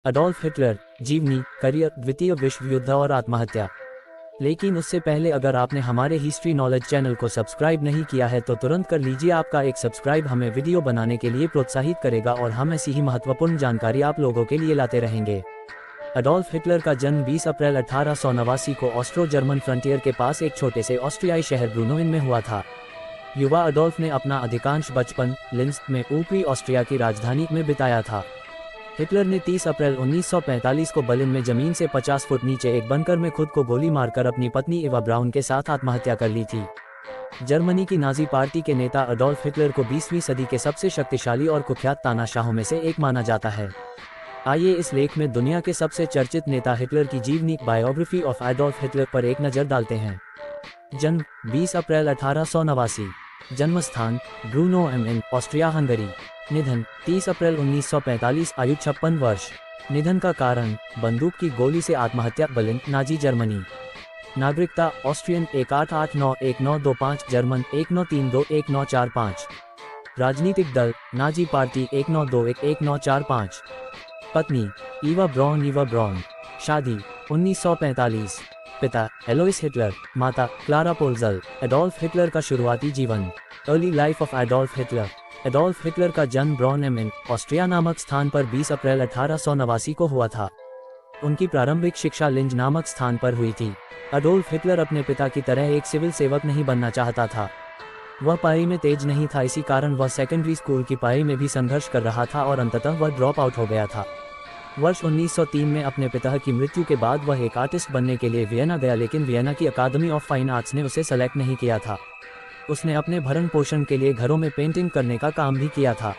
Adolf Hitler, जीवनी, career, द्वितीय विश्व युद्ध और आत्महत्या। लेकिन उससे पहले अगर आपने हमारे हिस्ट्री नॉलेज चैनल को सब्सक्राइब नहीं किया है तो तुरंत कर लीजिए। आपका एक सब्सक्राइब हमें वीडियो बनाने के लिए प्रोत्साहित करेगा और हम ऐसी ही महत्वपूर्ण जानकारी आप लोगों के लिए लाते रहेंगे। अडोल्फ हिटलर का जन्म 20 अप्रैल 1889 को ऑस्ट्रो जर्मन फ्रंटियर के पास एक छोटे से ऑस्ट्रियाई शहर ब्रूनोइन में हुआ था। युवा अडोल्फ ने अपना अधिकांश बचपन लिंज में ऊपरी ऑस्ट्रिया की राजधानी में बिताया था। हिटलर ने 30 अप्रैल 1945 को बर्लिन में जमीन से 50 फुट नीचे एक बंकर में खुद को गोली मारकर अपनी पत्नी एवा ब्राउन के साथ आत्महत्या कर ली थी। जर्मनी की नाजी पार्टी के नेता अडोल्फ हिटलर को 20वीं सदी के सबसे शक्तिशाली और कुख्यात तानाशाहों में से एक माना जाता है। आइए इस लेख में दुनिया के सबसे चर्चित नेता हिटलर की जीवनी बायोग्राफी ऑफ एडोल्फ हिटलर पर एक नज़र डालते हैं। जन्म 20 अप्रैल 1889। जन्मस्थान ब्रूनो एम ऑस्ट्रिया हंगरी। निधन 30 अप्रैल 1945, आयु 56 वर्ष। निधन का कारण बंदूक की गोली से आत्महत्या, बर्लिन, नाजी जर्मनी। नागरिकता ऑस्ट्रियन 1889-1925, जर्मन 1932-1945। राजनीतिक दल नाजी पार्टी 1921-1945। पत्नी ईवा ब्रॉन। शादी 1945। पिता एलोइस हिटलर, माता क्लारा पोल्जल। एडोल्फ हिटलर का शुरुआती जीवन। Early life of Adolf Hitler. Adolf Hitler का जन्म ब्रॉन एम ऑस्ट्रिया नामक स्थान पर 20 अप्रैल 1889 को हुआ था। उनकी प्रारंभिक शिक्षा लिंज नामक स्थान पर हुई थी। एडोल्फ हिटलर अपने पिता की तरह एक सिविल सेवक नहीं बनना चाहता था। वह पढ़ाई में तेज नहीं था, इसी कारण वह सेकेंडरी स्कूल की पढ़ाई में भी संघर्ष कर रहा था और अंततः वह ड्रॉप आउट हो गया था। वर्ष 1903 में अपने पिता की मृत्यु के बाद वह एक आर्टिस्ट बनने के लिए वियना गया, लेकिन वियना की अकादमी ऑफ फाइन आर्ट्स ने उसे सेलेक्ट नहीं किया था। उसने अपने भरण पोषण के लिए घरों में पेंटिंग करने का काम भी किया था।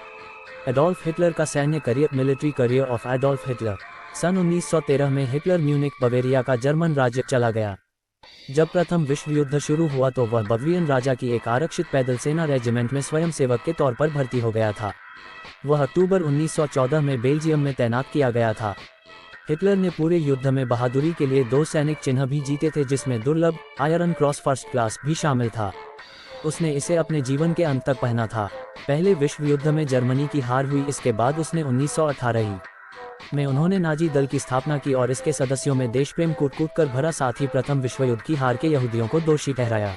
एडोल्फ हिटलर का सैन्य career. Military career of Adolf Hitler. सन 1913 में हिटलर म्यूनिक बवेरिया का जर्मन राज्य चला गया। जब प्रथम विश्व युद्ध शुरू हुआ तो वह बवेरियन राजा की एक आरक्षित पैदल सेना रेजिमेंट में स्वयंसेवक के तौर पर भर्ती हो गया था। वह अक्टूबर 1914 में बेल्जियम में तैनात किया गया था। हिटलर ने पूरे युद्ध में बहादुरी के लिए 2 सैनिक चिन्ह भी जीते थे, जिसमें दुर्लभ आयरन क्रॉस फर्स्ट क्लास भी शामिल था। उसने इसे अपने जीवन के अंत तक पहना था। पहले विश्व युद्ध में जर्मनी की हार हुई, इसके बाद उसने 1918 में उन्होंने नाजी दल की स्थापना की और इसके सदस्यों में देश प्रेम कूट कर भरा, साथ ही प्रथम विश्व युद्ध की हार के यहूदियों को दोषी ठहराया।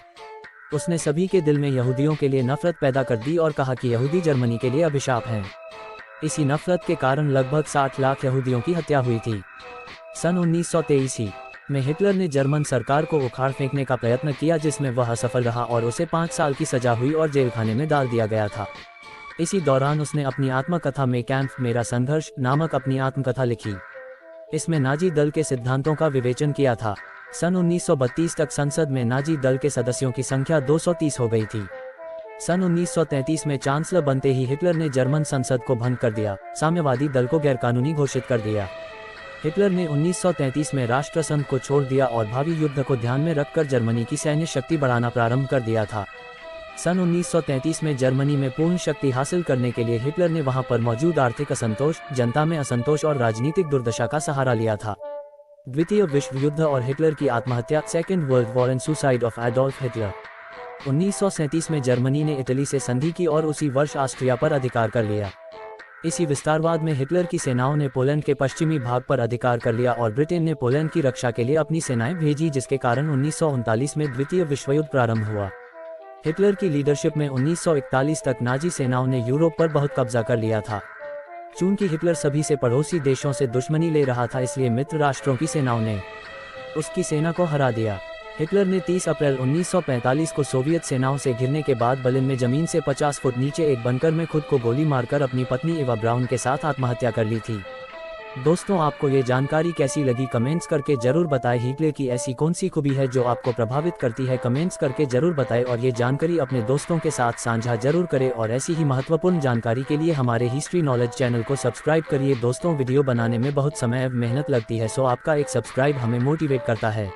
उसने सभी के दिल में यहूदियों के लिए नफरत पैदा कर दी और कहा कि यहूदी जर्मनी के लिए अभिशाप हैं। इसी नफरत के कारण लगभग 60 लाख यहूदियों की हत्या हुई थी। सन 1923 में हिटलर ने जर्मन सरकार को उखाड़ फेंकने का प्रयत्न किया, जिसमें वह असफल रहा और उसे 5 साल की सजा हुई और जेल खाने में डाल दिया गया था। इसी दौरान उसने अपनी आत्मकथा में कैंप मेरा संघर्ष नामक अपनी आत्मकथा लिखी। इसमें नाजी दल के सिद्धांतों का विवेचन किया था। सन 1932 तक संसद में नाजी दल के सदस्यों की संख्या 230 हो गई थी। सन 1933 में चांसलर बनते ही हिटलर ने जर्मन संसद को भंग कर दिया, साम्यवादी दल को गैरकानूनी घोषित कर दिया। हिटलर ने 1933 में राष्ट्रसंघ को छोड़ दिया और भावी युद्ध को ध्यान में रखकर जर्मनी की सैन्य शक्ति बढ़ाना प्रारंभ कर दिया था। सन 1933 में जर्मनी में पूर्ण शक्ति हासिल करने के लिए हिटलर ने वहां पर मौजूद आर्थिक असंतोष, जनता में असंतोष और राजनीतिक दुर्दशा का सहारा लिया था। द्वितीय विश्व युद्ध और हिटलर की आत्महत्या। Second world war and suicide of Adolf Hitler. 1937 में जर्मनी ने इटली से संधि की और उसी वर्ष ऑस्ट्रिया पर अधिकार कर लिया। इसी विस्तारवाद में हिटलर की सेनाओं ने पोलैंड के पश्चिमी भाग पर अधिकार कर लिया और ब्रिटेन ने पोलैंड की रक्षा के लिए अपनी सेनाएं भेजी, जिसके कारण 1939 में द्वितीय विश्व युद्ध प्रारंभ हुआ। हिटलर की लीडरशिप में 1941 तक नाजी सेनाओं ने यूरोप पर बहुत कब्जा कर लिया था। चूंकि हिटलर सभी से पड़ोसी देशों से दुश्मनी ले रहा था, इसलिए मित्र राष्ट्रों की सेनाओं ने उसकी सेना को हरा दिया। हिटलर ने 30 अप्रैल 1945 को सोवियत सेनाओं से घिरने के बाद बर्लिन में जमीन से 50 फुट नीचे एक बंकर में खुद को गोली मारकर अपनी पत्नी एवा ब्राउन के साथ आत्महत्या कर ली थी। दोस्तों, आपको ये जानकारी कैसी लगी कमेंट्स करके जरूर बताएं। हिटलर की ऐसी कौन सी खूबी है जो आपको प्रभावित करती है, कमेंट्स करके जरूर बताएं और ये जानकारी अपने दोस्तों के साथ साझा जरूर करें और ऐसी ही महत्वपूर्ण जानकारी के लिए हमारे हिस्ट्री नॉलेज चैनल को सब्सक्राइब करिए। दोस्तों, वीडियो बनाने में बहुत समय मेहनत लगती है, सो आपका एक सब्सक्राइब हमें मोटिवेट करता है।